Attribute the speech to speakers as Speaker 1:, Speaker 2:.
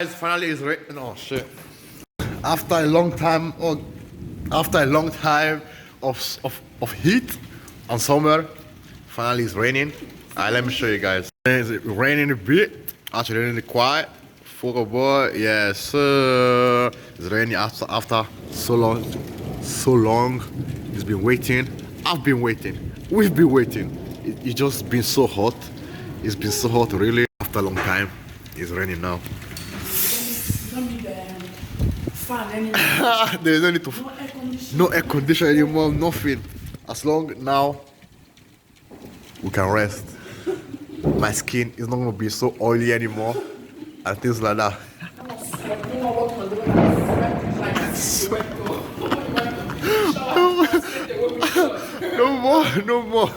Speaker 1: Finally it's raining. Oh shit. After a long time of heat and summer, finally it's raining. Alright, let me show you guys. It's raining a bit. Actually raining quiet. For a boy, yes sir. It's raining after so long. It's been waiting. I've been waiting. We've been waiting. It's just been so hot. It's been so hot really. After a long time, it's raining now.
Speaker 2: Fan anymore.
Speaker 1: There's no need to. No air conditioner anymore, nothing. As long now we can rest. My skin is not gonna be so oily anymore and things like that. No more.